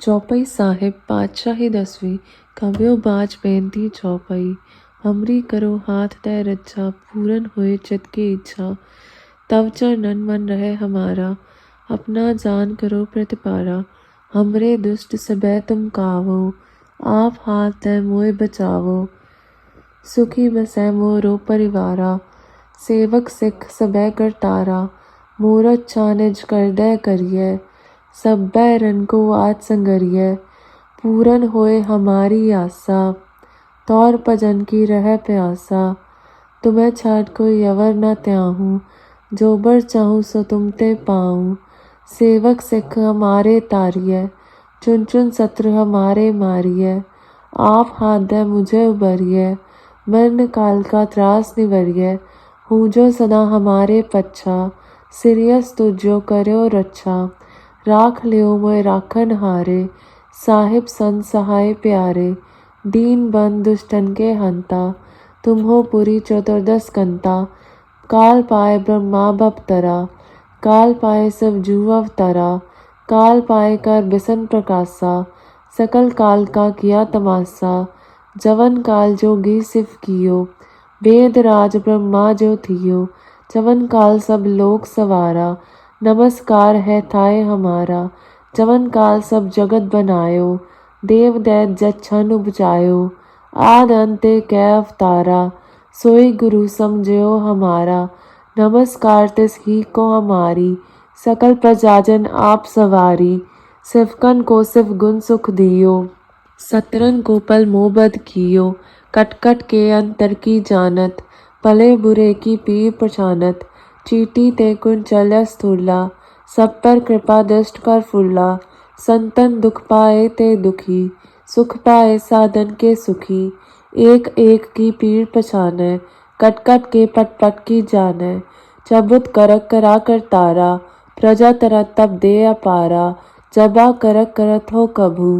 चौपाई साहिब पातशाही 10वीं कव्यो बाज बेनती चौपाई। हमरी करो हाथ तै रक्षा पूरन होए चित की इच्छा। तव चरणन मन रहे हमारा अपना जान करो प्रतिपारा। हमरे दुष्ट सबे तुम कावो आप हाथ तै मोए बचावो। सुखी बसै मोरो परिवारा सेवक सिख सबे करतारा। मोर अच्छा निज कर दे करिए सब बैरन को आज संगरिए। पूरन होए हमारी आशा तौर भजन की रह प्यासा। तुम्हें छाट कोई अवर न त्याहूँ जो बर चाहूँ सो तुम ते पाऊँ। सेवक सिख हमारे तारिए चुन चुन शत्रु हमारे मारिए। आप हाथ दे मुझे उबरिए मरण काल का त्रास निवरिए। हूँ जो सदा हमारे पच्छा सिरियस तुझो करो रक्षा। राख लियो मोए राखन हारे साहिब संत सहाय प्यारे। दीन बंद दुष्टन के हंता तुम हो पुरी चतुर्दश कंता। काल पाए ब्रह्मा बपतरा काल पाए सब जीव अवतरा। काल पाए कर बिसन प्रकाशा सकल काल का किया तमाशा। जवन काल जोगी सिफ कियो वेद राज ब्रह्मा जो थियो। जवन काल सब लोक सवारा नमस्कार है थाए हमारा। जवन काल सब जगत बनायो देव दैत जच्छन उपजायो। आद अंते कै अवतारा सोई गुरु समझयो हमारा। नमस्कार तिस ही को हमारी सकल प्रजाजन आप सवारी। सिवकन को सिव गुण सुख दियो सतरन को पल मोबद कियो। कट कट के अंतर की जानत भले बुरे की पीर पछानत। चीटी ते कुंचल्य स्थूला सब पर कृपा दृष्ट कर फूला। संतन दुख पाए ते दुखी सुख पाए साधन के सुखी। एक एक की पीर पछाने कट कट के पट पट की जाने। चबुत करक करा कर तारा प्रजा तरत तब दे अपारा। जबा करक करत हो कभू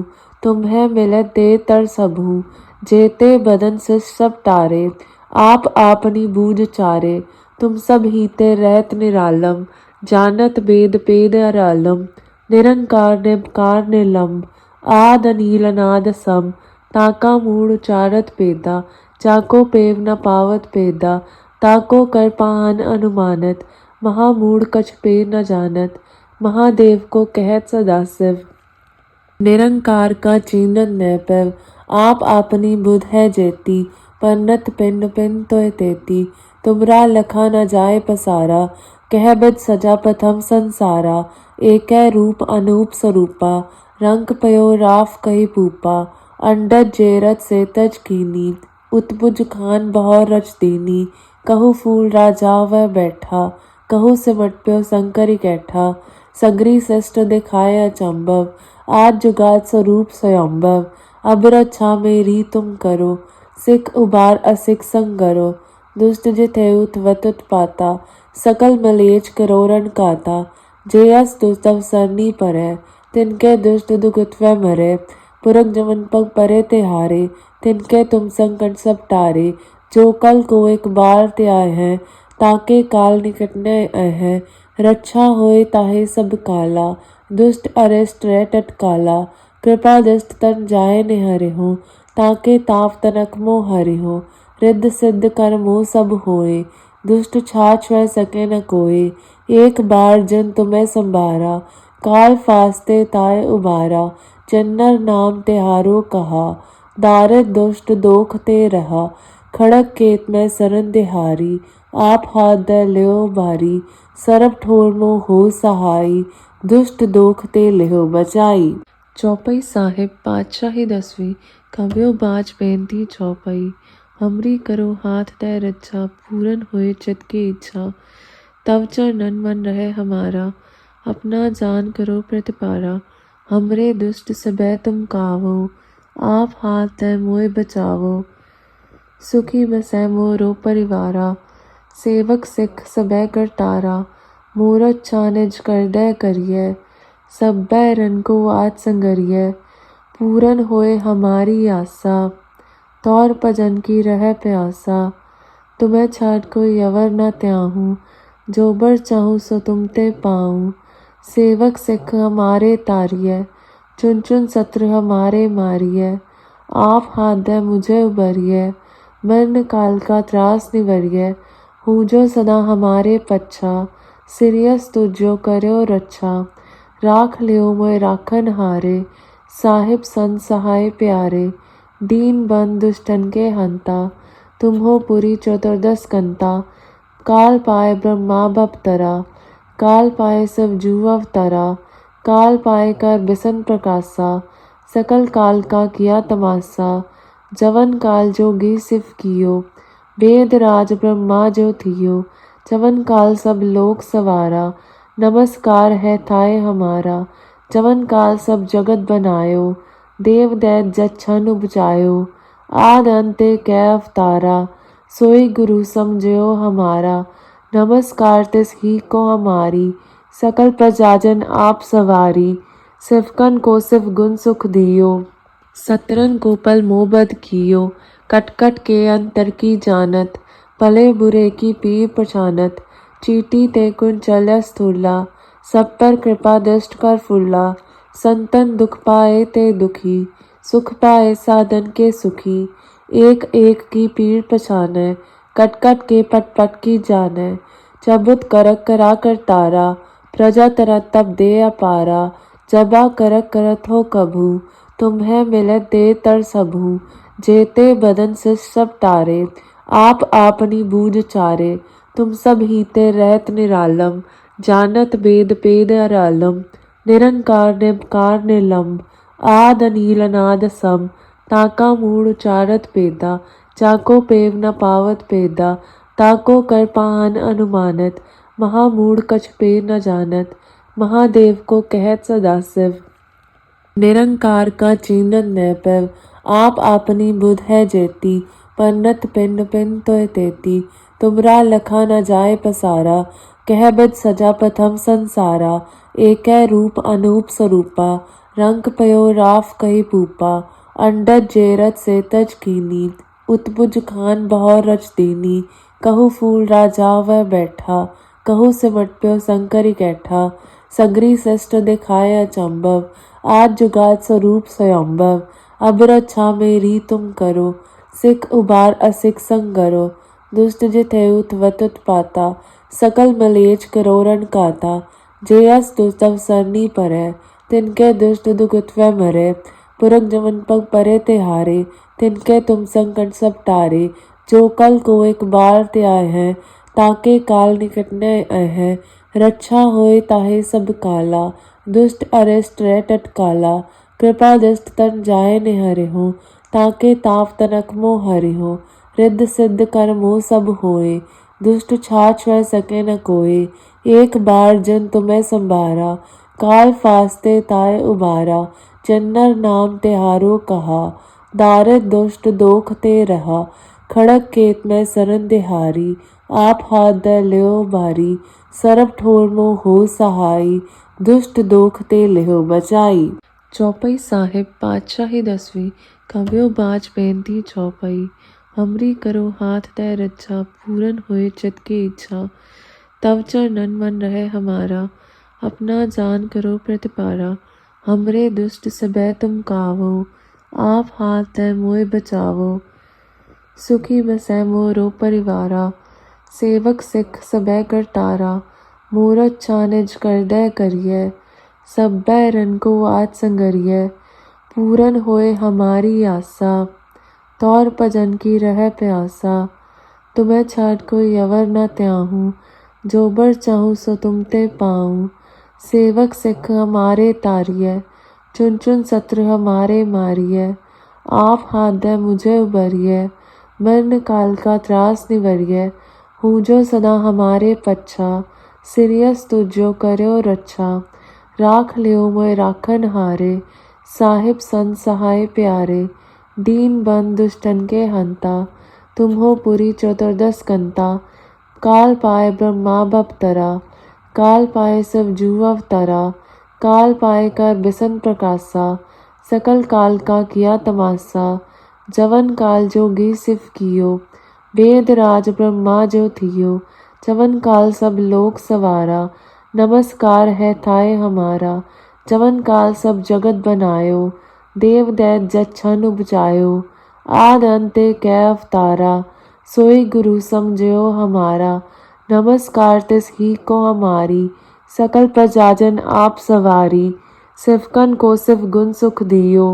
तुम्हें मिले दे तर सबू। जेते बदन से सब तारे आप आपनी बूझ चारे। तुम सब हीते रहत निरालम जानत वेद पेद अरालम। निरंकार निरकार निलंब आद अनील अनाद सम। ताका मूढ़ उचारत पेदा जाको पेव न पावत पेदा। ताको कर पाहन अनुमानत महामूढ़ कछ पे न जानत। महादेव को कहत सदाशिव निरंकार का चीनत न पैव। आप आपनी बुध है जेती पन्नत पिंड पिन तोय तेती। तुमरा लखा न जाए पसारा कह बिद सजा प्रथम संसारा। एक रूप अनूप स्वरूपा रंग पयो राफ कही पूपा। अंडज जेरत से तज कीनी उत्पुज खान बहौर रच दीनी। कहु फूल राजा वह बैठा कहु सिमट प्यो शंकर कैठा। सगरी सृष्ट दिखाए अचंभव आज जुगात स्वरूप स्वयंभव। अब रक्षा मेरी तुम करो सिख उबार असिख संगरो। दुष्ट जितेउत वतुत पाता सकल मलेच करोरन काता। जेयस दुस्तव सरनी परै तिनके दुष्ट दुगुत व मरे। पुरख जमन पग परे तिहारे तिनके तुम संकट सब टारे। जो कल को एक बार ते आए हैं ताके काल निकटने आए हैं। रक्षा होए ताहे सब काला दुष्ट अरिष्ट रह टटकाला। कृपा दृष्ट तन जाए निहरे हो ताके ताप तनक मोह हरि हो। रिद्ध सिद्ध कर मोह सब होए दुष्ट छाछ वह सके न कोय। एक बार जन तुम्हें संभारा काल फास्ते ताय उबारा। जन्नर नाम तिहारो कहा दारिद दुष्ट दोख ते रहा। खड़क केत में सरन दिहारी आप हाथ दे लियो बारी। सरब ठोर मो हो सहाई दुष्ट दोख ते लियो बचाई। चौपाई साहिब पातशाही 10वीं कव्यो बाज बेनती चौपाई। हमरी करो हाथ तै रक्षा पूरन होए चित की इच्छा। तव चरणन मन रहे हमारा अपना जान करो प्रतिपारा। हमरे दुष्ट सबे तुम कावो आप हाथ तै मोए बचावो। सुखी बसै मोरो परिवारा सेवक सिख सबे करतारा। मोर अच्छा निज कर दे करिए सब बैरन को आज संगरिए। पूरन होए हमारी आशा तौर भजन की रह प्यासा। तुम्हें छाट कोई अवर न त्याहूँ जो बर चाहूँ सो तुम ते पाऊँ। सेवक सिख हमारे तारिए चुन चुन शत्रु हमारे मारिय, आप हाथ दे मुझे उबरिय, मरण काल का त्रास निवरिय, हूँ जो सदा हमारे पच्छा, सिरियस तुझो करो रक्षा, राख लियो मोय राखन हारे, साहिब संत सहाय प्यारे, दीन बंद दुष्टन के हंता, तुम हो पुरी चतुर्दश कंता, काल पाए ब्रह्मा बपतरा, काल पाए सब जू अवतरा, काल पाए कर बिसन प्रकाशा, सकल काल का किया तमाशा, जवन काल जोगी सिफ कियो, वेद राज ब्रह्मा जो थियो, जवन काल सब लोक सवारा, नमस्कार है थाए हमारा, जवन काल सब जगत बनायो, देव दैत जच्छन उपजायो, आद अंते कै अवतारा, सोई गुरु समझो हमारा, नमस्कार तिस ही को हमारी, सकल प्रजाजन आप सवारी, सिवकन को सिव गुण सुख दियो, सतरन को पल मोबद कियो, कट कट के अंतर की जानत, भले बुरे की पीर पछानत, चीटी ते कुन चल स्थूला, सब पर कृपा दृष्ट कर फुल्ला, संतन दुख पाए ते दुखी, सुख पाए साधन के सुखी, एक एक की पीड़ पछाने, कट कट के पट पट की जाने, चबुत करक करा कर तारा, प्रजा तरत तब दे अपारा, जबा करक करत हो कभू, तुम्हें मिले दे तर सबू, जेते बदन से सब तारे, आप आपनी बूझ चारे, तुम सब हीते रहत निरालम, जानत वेद पेद अरालम, निरंकार निमकार निलंब, आद अनील अनाद सम, ताका मूढ़ उचारत पेदा, चाको पेव न पावत पेदा, ताको कर पाहन अनुमानत, महामूढ़ कछ पे न जानत, महादेव को कहत सदाशिव, निरंकार का चीनत न पैव, आप आपनी बुध है जेती, पन्नत पिंड पिंड तो तेती, तुमरा लखा न जाए पसारा, कह बिद सजा प्रथम संसारा, एक रूप अनूप स्वरूपा, रंग पयो राफ कही पूपा, अंडज जेरत से तज कीनी, उत्पुज खान बहौर रच दीनी, कहु फूल राजा वह बैठा, कहु सिमट प्यो शंकर कैठा, सगरी सृष्ट दिखाया चंबव, आज जुगात स्वरूप स्वयंभव, अब रक्षा मेरी तुम करो, सिख उबार असिख संगरो, दुष्ट जिथेउत वतुत पाता, सकल मलेच करोरन काता, जेयस दुस्तव सरनी परै, तिनके दुष्ट दुगुतवे मरे, पुरख जमन पग परे तिहारे, तिनके तुम संकट सब टारे, जो कल को एक बार ते आए हैं, ताके काल निकटने आए हैं, रक्षा होए ताहे सब काला, दुष्ट अरिष्ट रह टटकाला, कृपा दृष्ट तन जाए निहरे हो, ताके ताप तनक मोह हरि हो, रिद्ध सिद्ध कर मोह सब होए, दुष्ट छाछ वह सके न कोय, एक बार जन तुम्हें संभारा, काल फास्ते ताय उबारा, जन्नर नाम तिहारो कहा, दारिद दुष्ट दोख ते रहा, खड़क केत में सरन दिहारी, आप हाथ दे लियो बारी, सरब ठोर मो हो सहाई, दुष्ट दोख ते लियो बचाई। चौपाई साहिब पातशाही 10वीं कव्यो बाज बेनती चौपाई, हमरी करो हाथ दे रक्षा, पूरन होए चित की इच्छा, तव चरणन मन रहे हमारा, अपना जान करो प्रतिपारा, हमरे दुष्ट सबे तुम कावो, आप हाथ दे मोय बचावो, सुखी बसै मोरो परिवारा, सेवक सिख सबे करतारा, मोर अच्छा निज कर दे करिए, सब बैरन को आज संगरिए, पूरन होए हमारी आशा, तौर भजन की रह प्यासा, तुम्हें छाट कोई अवर न त्याहूँ, जो बर चाहूँ सो तुम ते पाऊँ, सेवक सिख हमारे तारिय, चुन चुन शत्रु हमारे मारिय, आप हाथ दे मुझे उबरिय, मरण काल का त्रास निवरिय, हूँ जो सदा हमारे पच्छा, सिरियस तुझो करो रक्षा, राख लियो मोय राखन हारे, साहिब संत सहाय प्यारे, दीन बंद दुष्टन के हंता, तुम हो पुरी चतुर्दश कंता, काल पाए ब्रह्मा बपतरा, काल पाए सब जू अवतरा, काल पाए कर बिसन प्रकाशा, सकल काल का किया तमाशा, जवन काल जोगी सिफ कियो, वेद राज ब्रह्मा जो थियो, जवन काल सब लोक सवारा, नमस्कार है थाए हमारा, जवन काल सब जगत बनायो, देव दैत जच्छन उपजायो। आद अंते कै अवतारा, सोई गुरु समझयो हमारा। नमस्कार तिस ही को हमारी, सकल प्रजाजन आप सवारी। सिवकन को सिव गुण सुख दियो,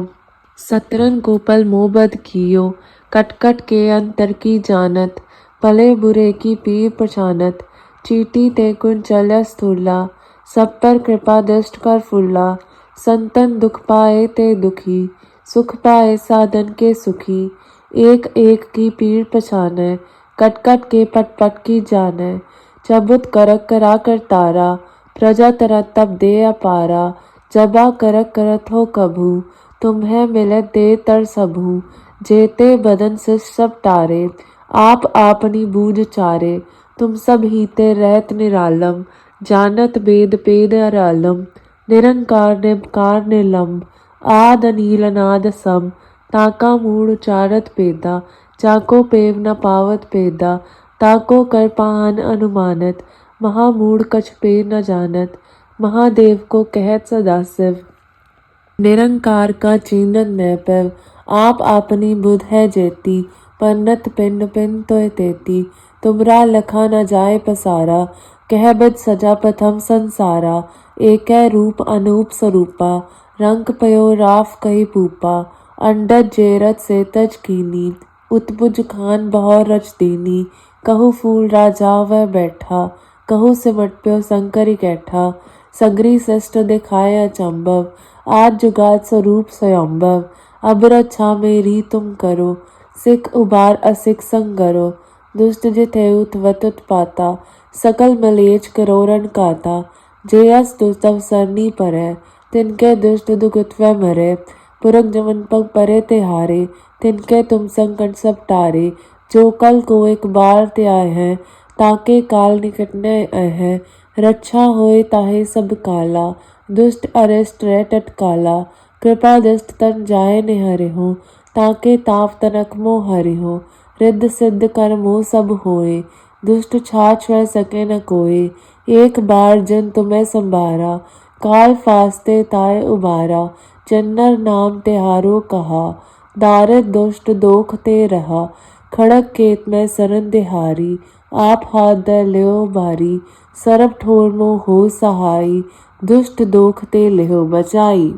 सतरन को पल मोहबद कियो। कट कट के अंतर की जानत, भले बुरे की पीर पहचानत। चीटी ते कुन चल्या स्थूला, सब पर कृपा दृष्ट कर फुल्ला। संतन दुख पाए ते दुखी, सुख पाए साधन के सुखी। एक एक की पीड़ पछानै, कट कट के पट पट की जानै। चबुत करक करा कर तारा, प्रजा तरत तब दे अपारा। जबा करक करत हो कभू, तुम्हें मिले दे तर सबू। जेते बदन से सब तारे, आप आपनी बूझ चारे। तुम सब हीते रहत निरालम, जानत बेद पेद अरालम। निरंकार निरकार निलंब, आद अनील अनाद सम। ताका मूढ़ उचारत पेदा, जाको पेव न पावत पेदा। ताको कर पाहन अनुमानत, महामूढ़ कछ पे न जानत। महादेव को कहत सदाशिव, निरंकार का चीनत न पैव। आप आपनी बुध है जेती, पन्नत पिंड पिन तोय तेती। तुमरा लखा न जाए पसारा, कह बद सजा प्रथम संसारा। एकै रूप अनूप स्वरूपा, रंग पयो राफ कही पूपा। अंडज जेरत से तज कीनी, उत्पुज खान बहु रच दीनी। कहु फूल राजा वह बैठा, कहु सिमट प्यो शंकर इकैठा। सगरी सृष्ट दिखाए अचंभव, आज जुगाद स्वरूप स्वयंभव। अब रक्षा मेरी तुम करो, सिख उबार असिख संगरो। दुष्ट जिथे उत पाता, सकल मलेच करोरन काता। जे अस दुस्तव सरनी परै, तिनके दुष्ट दुखित वह मरै। पुरख जमन पग परे तिहारे, तिनके तुम संकट सब टारे। जो कल को एक बार ते आए हैं, ताके काल निकट न आए हैं। रक्षा होए ताहे सब काला, दुष्ट अरिष्ट रह टटकाला। कृपा दृष्ट तन जाए निहरे हो, ताके ताप तनक मोह हरि हो। रिद्ध सिद्ध कर मोह सब होए, दुष्ट छाछ वह सके न कोय। एक बार जन तुम्हें संभारा, काल फास्ते ताय उबारा। जन्नर नाम तिहारो कहा, दारिद दुष्ट दोख ते रहा। खड़क केत में सरन तिहारी, आप हाथ द ल्यो बारी। सरब ठोर मोह हो सहाई, दुष्ट दोख ते लिहो बचाई।